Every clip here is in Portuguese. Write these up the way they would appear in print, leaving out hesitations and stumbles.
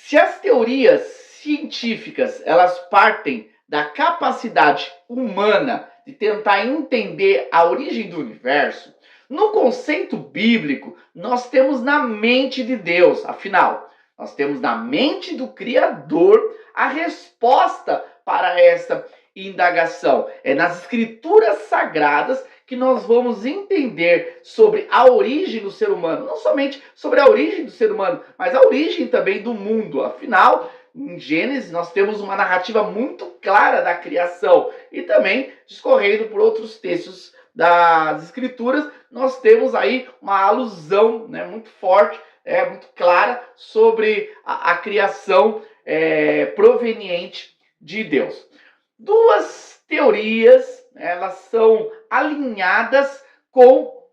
Se as teorias científicas elas partem da capacidade humana de tentar entender a origem do universo, no conceito bíblico nós temos na mente de Deus, afinal, nós temos na mente do Criador a resposta para essa indagação. É nas escrituras sagradas que nós vamos entender sobre a origem do ser humano. Não somente sobre a origem do ser humano, mas a origem também do mundo. Afinal, em Gênesis nós temos uma narrativa muito clara da criação. E também, discorrendo por outros textos das escrituras, nós temos aí uma alusão, né, muito forte, muito clara sobre a criação proveniente de Deus. Duas teorias, elas são alinhadas com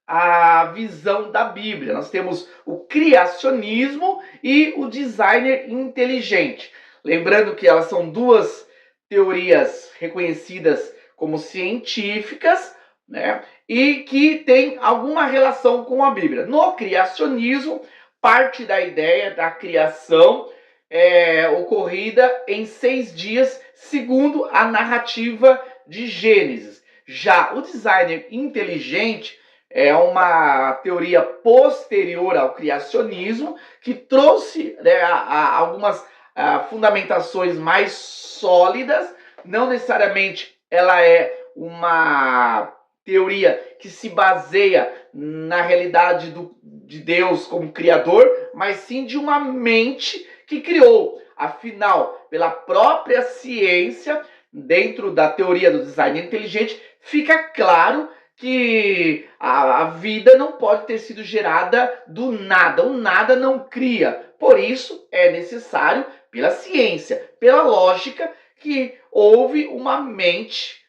a visão da Bíblia. Nós temos o criacionismo e o designer inteligente. Lembrando que elas são duas teorias reconhecidas como científicas, né? E que tem alguma relação com a Bíblia. No criacionismo, parte da ideia da criação ocorrida em 6 dias, segundo a narrativa de Gênesis. Já o designer inteligente é uma teoria posterior ao criacionismo que trouxe algumas fundamentações mais sólidas. Não necessariamente ela é uma teoria que se baseia na realidade de Deus como criador, mas sim de uma mente que criou. Afinal, pela própria ciência, dentro da teoria do design inteligente, fica claro que a vida não pode ter sido gerada do nada. O nada não cria. Por isso, é necessário, pela ciência, pela lógica, que houve uma mente,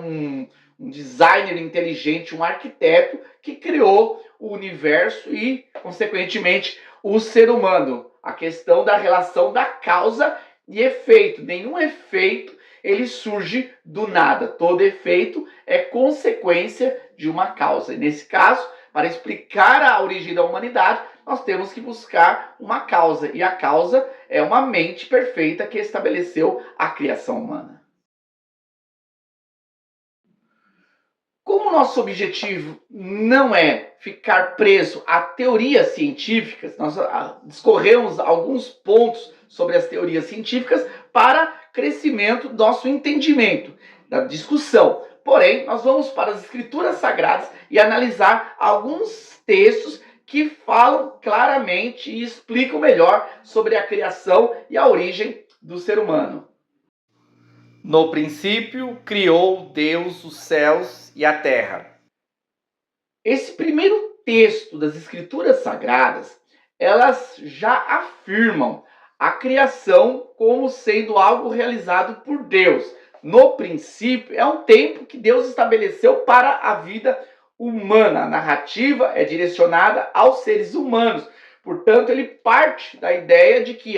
um designer inteligente, um arquiteto, que criou o universo e, consequentemente, o ser humano. A questão da relação da causa e efeito. Nenhum efeito ele surge do nada. Todo efeito é consequência de uma causa. E nesse caso, para explicar a origem da humanidade, nós temos que buscar uma causa. E a causa é uma mente perfeita que estabeleceu a criação humana. Como nosso objetivo não é ficar preso a teorias científicas, nós discorremos alguns pontos sobre as teorias científicas para crescimento do nosso entendimento, da discussão. Porém, nós vamos para as escrituras sagradas e analisar alguns textos que falam claramente e explicam melhor sobre a criação e a origem do ser humano. No princípio, criou Deus os céus e a terra. Esse primeiro texto das Escrituras Sagradas, elas já afirmam a criação como sendo algo realizado por Deus. No princípio, é um tempo que Deus estabeleceu para a vida humana. A narrativa é direcionada aos seres humanos. Portanto, ele parte da ideia de que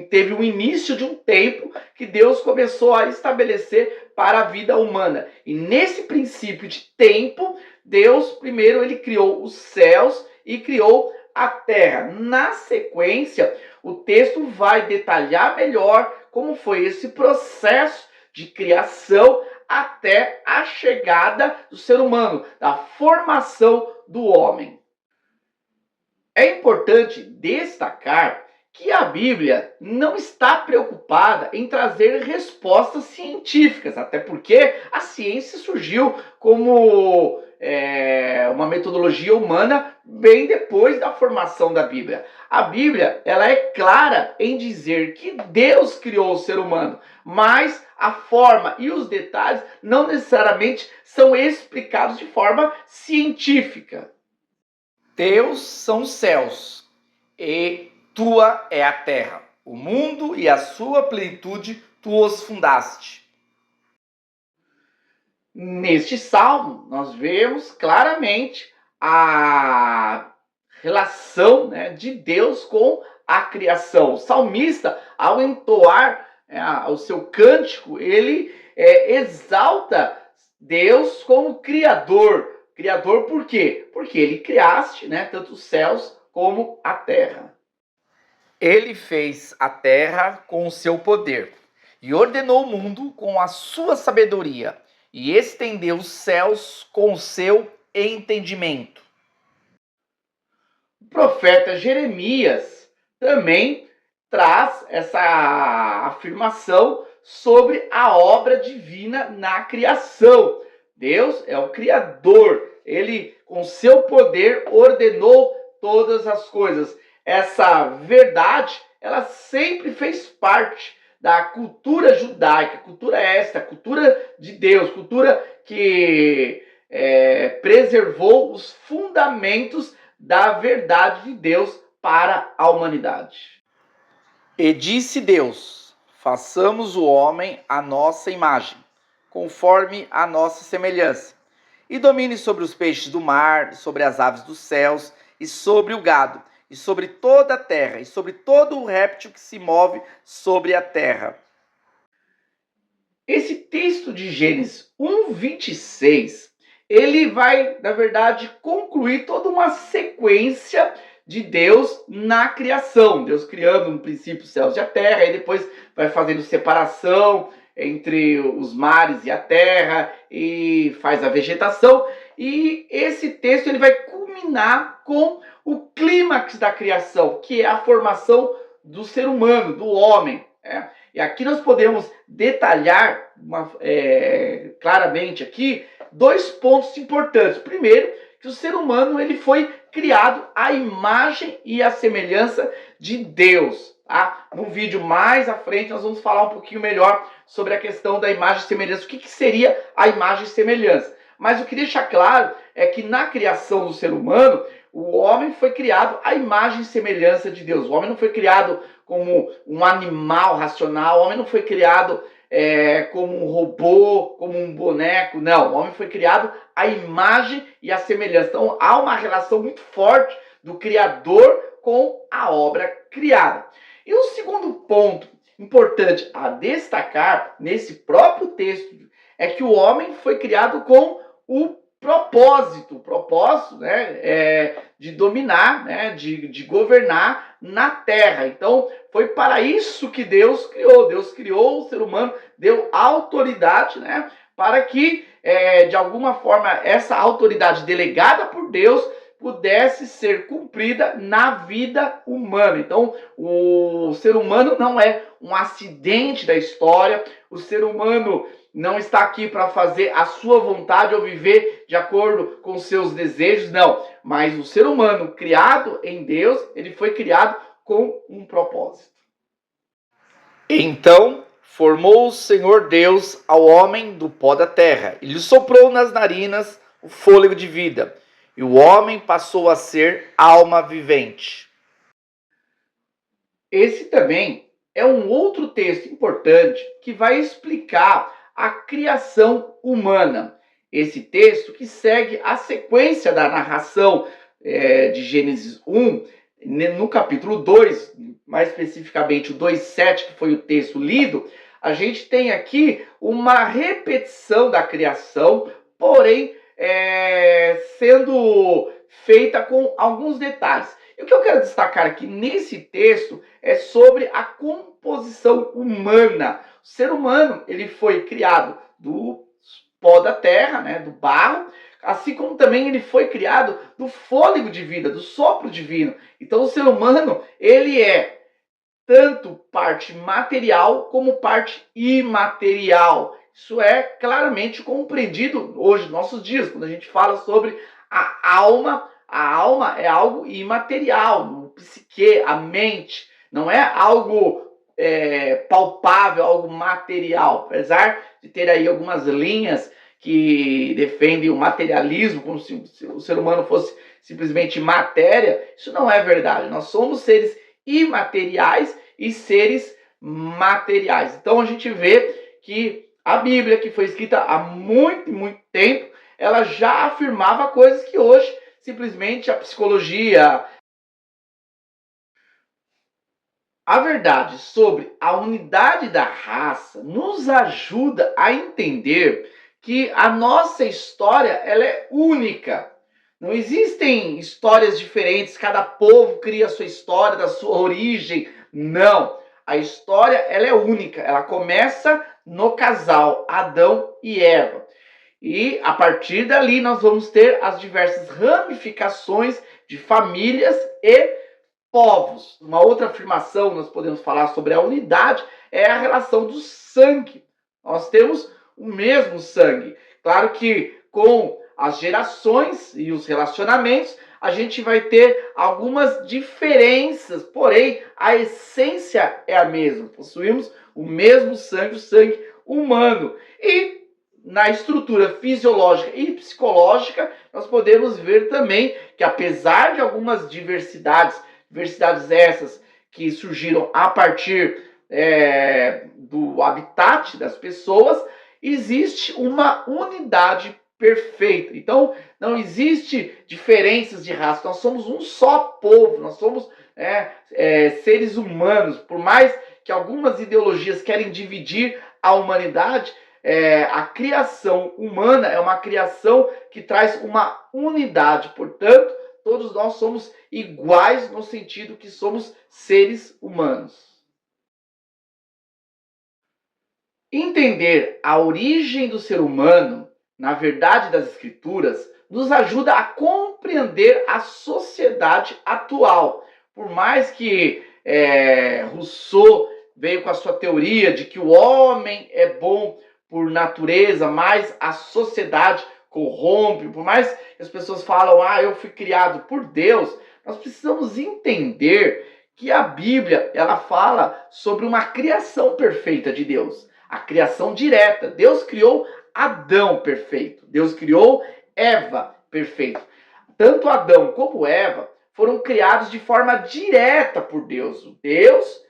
teve um início de um tempo que Deus começou a estabelecer para a vida humana. E nesse princípio de tempo, Deus primeiro ele criou os céus e criou a terra. Na sequência, o texto vai detalhar melhor como foi esse processo de criação até a chegada do ser humano, da formação do homem. É importante destacar que a Bíblia não está preocupada em trazer respostas científicas, até porque a ciência surgiu como uma metodologia humana bem depois da formação da Bíblia. A Bíblia ela é clara em dizer que Deus criou o ser humano, mas a forma e os detalhes não necessariamente são explicados de forma científica. Teus são os céus, e tua é a terra. O mundo e a sua plenitude tu os fundaste. Neste salmo, nós vemos claramente a relação de Deus com a criação. O salmista, ao entoar o seu cântico, ele exalta Deus como Criador. Criador por quê? Porque ele criaste tanto os céus como a terra. Ele fez a terra com o seu poder e ordenou o mundo com a sua sabedoria e estendeu os céus com o seu entendimento. O profeta Jeremias também traz essa afirmação sobre a obra divina na criação. Deus é o Criador, ele, com seu poder, ordenou todas as coisas. Essa verdade, ela sempre fez parte da cultura judaica, cultura esta, cultura de Deus, cultura que preservou os fundamentos da verdade de Deus para a humanidade. E disse Deus: façamos o homem à nossa imagem, conforme a nossa semelhança, e domine sobre os peixes do mar, sobre as aves dos céus, e sobre o gado, e sobre toda a terra, e sobre todo o réptil que se move sobre a terra. Esse texto de Gênesis 1:26, ele vai, na verdade, concluir toda uma sequência de Deus na criação. Deus criando no princípio os céus e a terra, e depois vai fazendo separação entre os mares e a terra, e faz a vegetação. E esse texto ele vai culminar com o clímax da criação, que é a formação do ser humano, do homem. E aqui nós podemos detalhar claramente aqui dois pontos importantes. Primeiro, que o ser humano ele foi criado à imagem e à semelhança de Deus. Tá? No vídeo mais à frente nós vamos falar um pouquinho melhor sobre a questão da imagem e semelhança. O que seria a imagem e semelhança? Mas o que deixa claro é que na criação do ser humano, o homem foi criado à imagem e semelhança de Deus. O homem não foi criado como um animal racional, o homem não foi criado como um robô, como um boneco, não. O homem foi criado à imagem e à semelhança. Então há uma relação muito forte do Criador com a obra criada. E o segundo ponto importante a destacar nesse próprio texto é que o homem foi criado com o propósito, de dominar, de governar na terra. Então, foi para isso que Deus criou. Deus criou o ser humano, deu autoridade, para que, de alguma forma, essa autoridade delegada por Deus pudesse ser cumprida na vida humana. Então, o ser humano não é um acidente da história, o ser humano não está aqui para fazer a sua vontade ou viver de acordo com seus desejos, não. Mas o ser humano criado em Deus, ele foi criado com um propósito. Então formou o Senhor Deus ao homem do pó da terra, e lhe soprou nas narinas o fôlego de vida, e o homem passou a ser alma vivente. Esse também é um outro texto importante que vai explicar a criação humana. Esse texto que segue a sequência da narração de Gênesis 1, no capítulo 2, mais especificamente o 2:7, que foi o texto lido, a gente tem aqui uma repetição da criação, porém sendo feita com alguns detalhes. E o que eu quero destacar aqui nesse texto é sobre a composição humana. O ser humano ele foi criado do pó da terra, do barro, assim como também ele foi criado do fôlego de vida, do sopro divino. Então o ser humano ele é tanto parte material como parte imaterial. Isso é claramente compreendido hoje, nos nossos dias, quando a gente fala sobre a alma. A alma é algo imaterial, o psique, a mente, não é algo palpável, algo material. Apesar de ter aí algumas linhas que defendem o materialismo, como se o ser humano fosse simplesmente matéria, isso não é verdade. Nós somos seres imateriais e seres materiais. Então a gente vê que a Bíblia, que foi escrita há muito, muito tempo, ela já afirmava coisas que hoje simplesmente a psicologia. A verdade sobre a unidade da raça nos ajuda a entender que a nossa história ela é única. Não existem histórias diferentes, cada povo cria a sua história, da sua origem. Não. A história, ela é única. Ela começa no casal Adão e Eva. E a partir dali nós vamos ter as diversas ramificações de famílias e povos. Uma outra afirmação nós podemos falar sobre a unidade é a relação do sangue. Nós temos o mesmo sangue. Claro que com as gerações e os relacionamentos a gente vai ter algumas diferenças, porém a essência é a mesma. Possuímos o mesmo sangue, o sangue humano. E na estrutura fisiológica e psicológica, nós podemos ver também que apesar de algumas diversidades essas que surgiram a partir do habitat das pessoas, existe uma unidade perfeita. Então, não existe diferenças de raça, nós somos um só povo, nós somos seres humanos. Por mais que algumas ideologias querem dividir a humanidade, a criação humana é uma criação que traz uma unidade. Portanto, todos nós somos iguais no sentido que somos seres humanos. Entender a origem do ser humano, na verdade das Escrituras, nos ajuda a compreender a sociedade atual. Por mais que Rousseau veio com a sua teoria de que o homem é bom por natureza, mas a sociedade corrompe, por mais que as pessoas falam, eu fui criado por Deus, nós precisamos entender que a Bíblia, ela fala sobre uma criação perfeita de Deus, a criação direta. Deus criou Adão perfeito, Deus criou Eva perfeito. Tanto Adão como Eva foram criados de forma direta por Deus. Deus,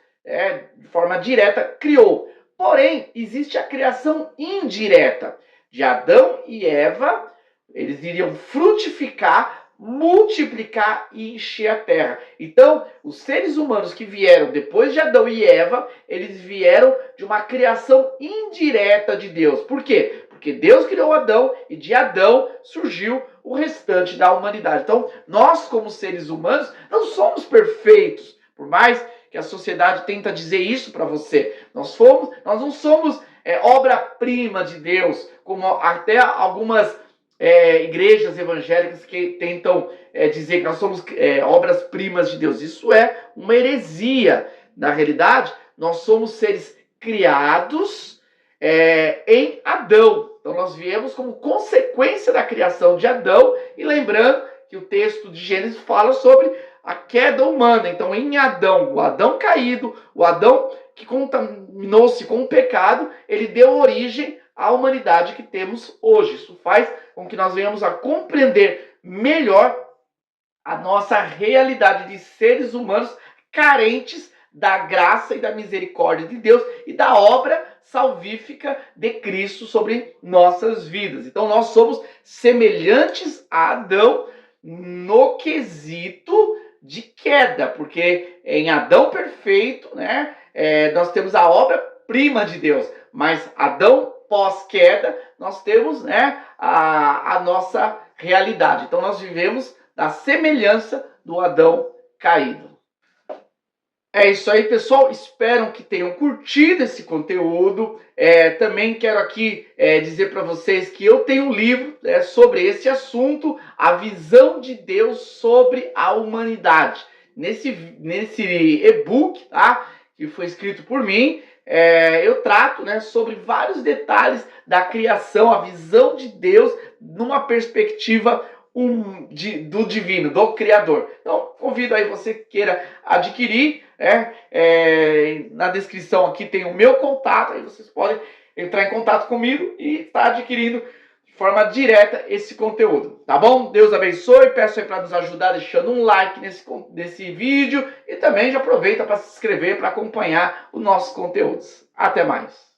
de forma direta, criou. Porém, existe a criação indireta de Adão e Eva. Eles iriam frutificar, multiplicar e encher a terra. Então, os seres humanos que vieram depois de Adão e Eva, eles vieram de uma criação indireta de Deus. Por quê? Porque Deus criou Adão e de Adão surgiu o restante da humanidade. Então, nós como seres humanos não somos perfeitos, por mais que a sociedade tenta dizer isso para você. Nós não somos obra-prima de Deus, como até algumas igrejas evangélicas que tentam dizer que nós somos obras-primas de Deus. Isso é uma heresia. Na realidade, nós somos seres criados em Adão. Então nós viemos como consequência da criação de Adão, e lembrando que o texto de Gênesis fala sobre a queda humana. Então em Adão, o Adão caído, o Adão que contaminou-se com o pecado, ele deu origem à humanidade que temos hoje. Isso faz com que nós venhamos a compreender melhor a nossa realidade de seres humanos carentes da graça e da misericórdia de Deus e da obra salvífica de Cristo sobre nossas vidas. Então nós somos semelhantes a Adão no quesito de queda, porque em Adão perfeito, nós temos a obra-prima de Deus, mas Adão pós-queda, nós temos a nossa realidade. Então nós vivemos da semelhança do Adão caído. É isso aí, pessoal. Espero que tenham curtido esse conteúdo. Também quero aqui dizer para vocês que eu tenho um livro sobre esse assunto, a visão de Deus sobre a humanidade. Nesse e-book, tá, que foi escrito por mim, eu trato sobre vários detalhes da criação, a visão de Deus numa perspectiva do divino, do Criador. Então, convido aí você que queira adquirir. Na descrição aqui tem o meu contato, aí vocês podem entrar em contato comigo e estar adquirindo de forma direta esse conteúdo, tá bom? Deus abençoe, peço aí para nos ajudar deixando um like nesse vídeo e também já aproveita para se inscrever para acompanhar os nossos conteúdos. Até mais!